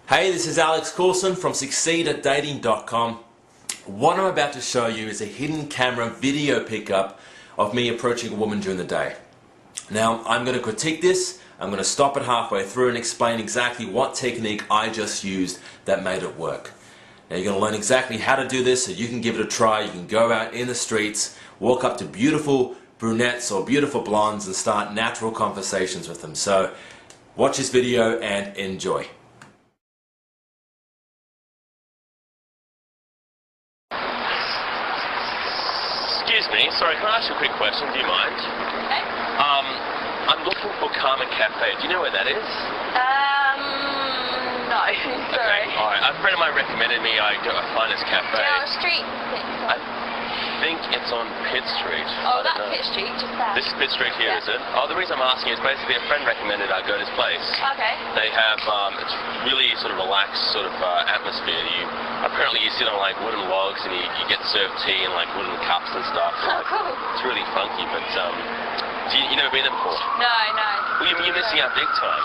Hey, this is Alex Coulson from SucceedAtDating.com. What I'm about to show you is a hidden camera video pickup of me approaching a woman during the day. Now, I'm going to critique this, I'm going to stop it halfway through and explain exactly what technique I just used that made it work. Now, you're going to learn exactly how to do this so you can give it a try. You can go out in the streets, walk up to beautiful brunettes or beautiful blondes and start natural conversations with them. So, watch this video and enjoy. Excuse me, sorry, can I ask you a quick question? Do you mind? Okay. I'm looking for Karma Cafe. Do you know where that is? No, sorry. Okay, alright. A friend of mine recommended me I find this cafe. Down the street. I think it's on Pitt Street. Oh, that's Pitt Street, just there. This is Pitt Street here, Yeah. is it? Oh, the reason I'm asking is basically a friend recommended I go to this place. Okay. They have, it's really sort of relaxed sort of atmosphere. Apparently you sit on like wooden logs and you get served tea in like wooden cups and stuff. Oh, cool. It's really funky, but you never been there before? No. Well, you're missing out big time.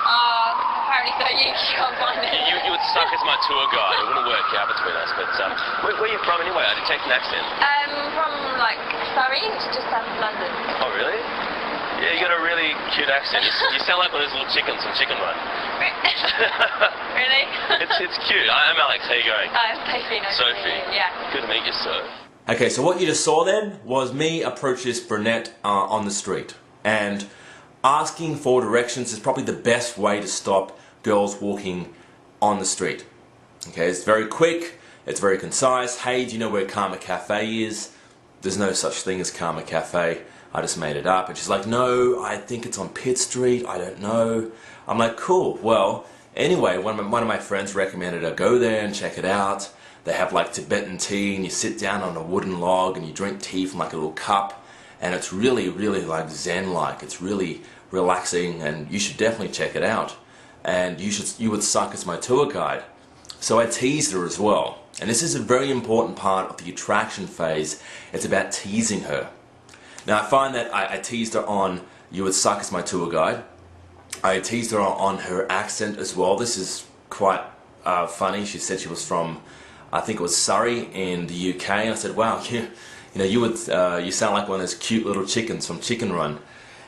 Apparently so, you can't find it. You would suck as my tour guide. It wouldn't work out between us, but where are you from anyway? I detect an accent. From like Surrey, it's just south of London. Oh, really? Yeah, you got a really cute accent. You sound like one of those little chickens from Chicken Run. Really? It's cute. I'm Alex. How you going? I'm Sophie. Nice to meet Sophie. you. Yeah. Good to meet you, sir. Okay, so what you just saw then was me approach this brunette on the street. And asking for directions is probably the best way to stop girls walking on the street. Okay, it's very quick, it's very concise. Hey, do you know where Karma Cafe is? There's no such thing as Karma Cafe. I just made it up. And she's like, no, I think it's on Pitt Street. I don't know. I'm like, cool. Well, anyway, one of my friends recommended I go there and check it out. They have like Tibetan tea and you sit down on a wooden log and you drink tea from like a little cup. And it's really, really like Zen-like. It's really relaxing and you should definitely check it out. And you would suck as my tour guide. So I teased her as well. And this is a very important part of the attraction phase. It's about teasing her. Now I find that I teased her on you would suck as my tour guide. I teased her on her accent as well. This is quite funny. She said she was from, I think it was Surrey in the UK. And I said, wow, you sound like one of those cute little chickens from Chicken Run.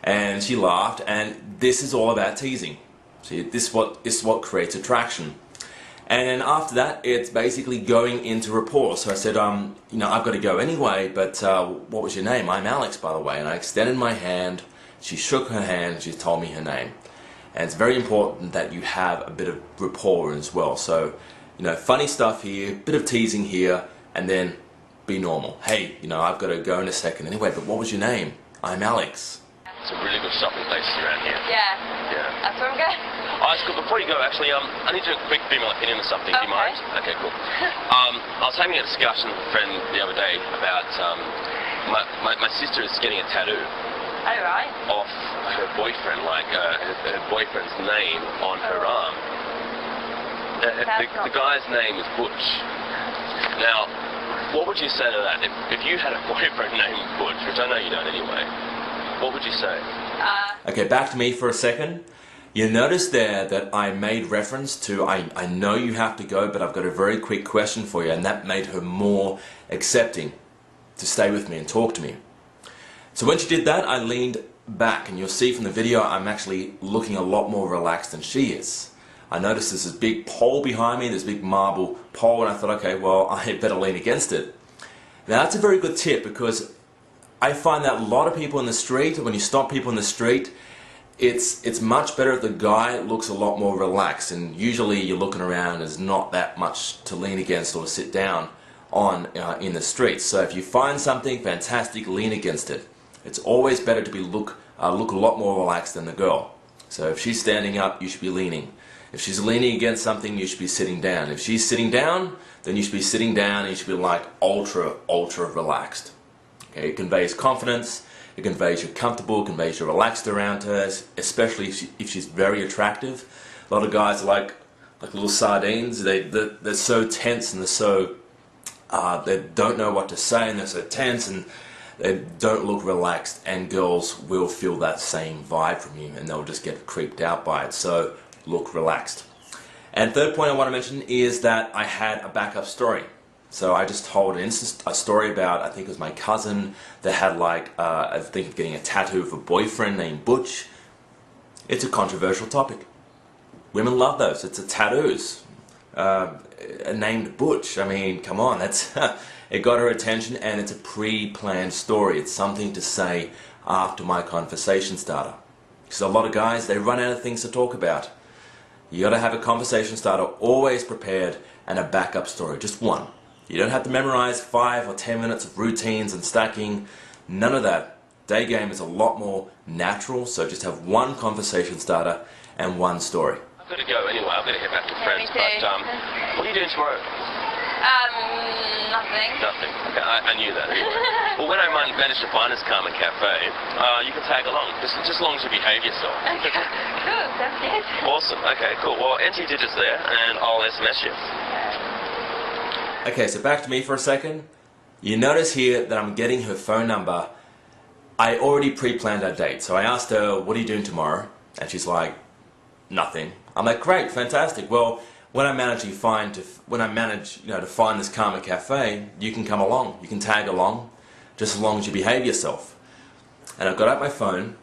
And she laughed, and this is all about teasing. See, this is what creates attraction. And then after that, it's basically going into rapport. So I said, I've got to go anyway, but what was your name? I'm Alex, by the way. And I extended my hand. She shook her hand. She told me her name. And it's very important that you have a bit of rapport as well. So, funny stuff here, bit of teasing here, and then be normal. Hey, I've got to go in a second anyway, but what was your name? I'm Alex. It's a really good shopping place around here. Yeah. Yeah. That's where I'm going. Oh, that's good. Before you go, actually, I need to do a quick female opinion or something. Do you mind? Okay, cool. I was having a discussion with a friend the other day about my sister is getting a tattoo. Oh, right. Off her boyfriend, like her boyfriend's name on her arm. The guy's name is Butch. Now, what would you say to that? If you had a boyfriend named Butch, which I know you don't anyway, what would you say? Okay, back to me for a second. You notice there that I made reference to, I know you have to go, but I've got a very quick question for you, and that made her more accepting to stay with me and talk to me. So when she did that, I leaned back, and you'll see from the video I'm actually looking a lot more relaxed than she is. I noticed there's this big pole behind me, this big marble pole, and I thought, okay, well, I better lean against it. Now that's a very good tip, because I find that a lot of people in the street, when you stop people in the street, it's much better if the guy looks a lot more relaxed, and usually you're looking around, there's not that much to lean against or to sit down on in the street. So if you find something fantastic, lean against it. It's always better to look a lot more relaxed than the girl. So if she's standing up, you should be leaning. If she's leaning against something, you should be sitting down. If she's sitting down, then you should be sitting down and you should be like ultra relaxed. Okay, it conveys confidence, it conveys you're comfortable, it conveys you're relaxed around her, especially if she's very attractive. A lot of guys are like little sardines. They're so tense and they don't know what to say, and they're so tense and they don't look relaxed, and girls will feel that same vibe from you and they'll just get creeped out by it. So look relaxed. And third point I want to mention is that I had a backup story. So I just told a story about, I think it was my cousin that had like, I think of getting a tattoo of a boyfriend named Butch. It's a controversial topic. Women love those. It's a tattoos. Named Butch. I mean, come on, that's it got her attention, and it's a pre-planned story. It's something to say after my conversation starter. Because a lot of guys, they run out of things to talk about. You got to have a conversation starter always prepared and a backup story, just one. You don't have to memorize 5 or 10 minutes of routines and stacking. None of that. Day game is a lot more natural, so just have one conversation starter and one story. I've got to go anyway. I've got to head back to friends. But what are you doing tomorrow? Nothing. Nothing. Okay, I knew that. Anyway. Well, when I manage to find this Karma Cafe, you can tag along, just as long as you behave yourself. Okay. Cool. That's good. Awesome. Okay, cool. Well, enter your digits there, and I'll SMS you. Okay, so back to me for a second. You notice here that I'm getting her phone number. I already pre-planned our date, so I asked her, what are you doing tomorrow? And she's like, nothing. I'm like, great, fantastic. Well, when I manage to find this Karma Cafe, you can come along. You can tag along, just as long as you behave yourself. And I got out my phone,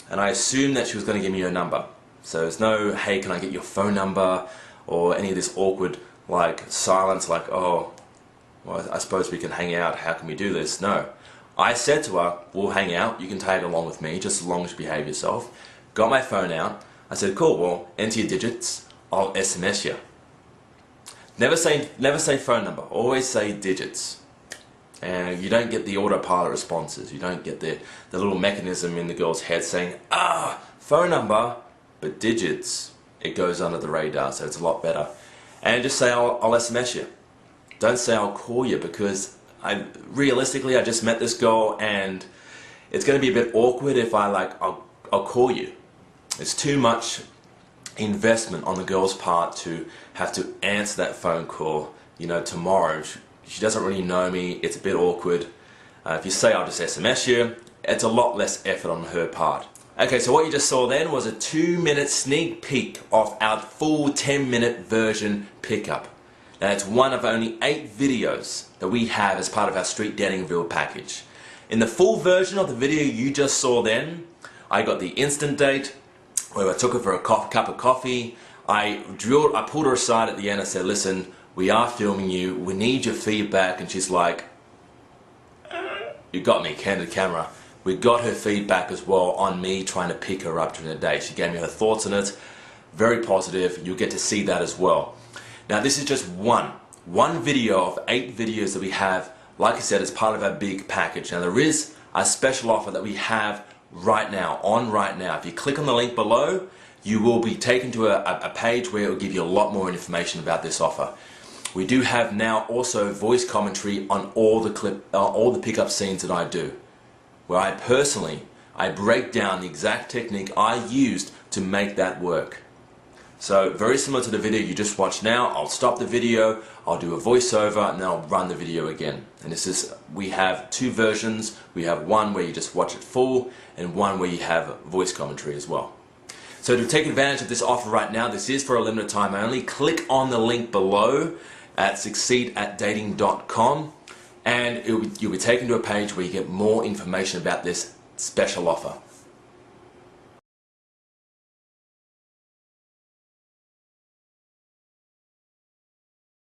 and I assumed that she was going to give me her number. So there's no, hey, can I get your phone number, or any of this awkward like silence, like, oh, well, I suppose we can hang out. How can we do this? No. I said to her, we'll hang out. You can tag along with me, just as long as you behave yourself. Got my phone out. I said, cool, well, enter your digits. I'll SMS you. Never say phone number. Always say digits. And you don't get the autopilot responses. You don't get the little mechanism in the girl's head saying, phone number, but digits. It goes under the radar, so it's a lot better. And just say, I'll SMS you. Don't say I'll call you, because realistically I just met this girl, and it's going to be a bit awkward if I'll call you. It's too much investment on the girl's part to have to answer that phone call, tomorrow. She doesn't really know me. It's a bit awkward. If you say I'll just SMS you, it's a lot less effort on her part. Okay, so what you just saw then was a 2-minute sneak peek of our full 10-minute version pickup. Now it's one of only 8 videos that we have as part of our Street Dating Reel package. In the full version of the video you just saw then, I got the instant date, where I took her for a cup of coffee. I pulled her aside at the end. I said, listen, we are filming you. We need your feedback. And she's like, you got me, candid camera. We got her feedback as well on me trying to pick her up during the day. She gave me her thoughts on it. Very positive. You'll get to see that as well. Now this is just one video of 8 videos that we have, like I said, as part of our big package. Now there is a special offer that we have right now. If you click on the link below, you will be taken to a page where it will give you a lot more information about this offer. We do have now also voice commentary on all the pickup scenes that I do, where I break down the exact technique I used to make that work. So very similar to the video you just watched now. I'll stop the video, I'll do a voiceover, and then I'll run the video again. And we have 2 versions. We have one where you just watch it full, and one where you have voice commentary as well. So to take advantage of this offer right now, this is for a limited time only. Click on the link below at succeedatdating.com, and you'll be taken to a page where you get more information about this special offer.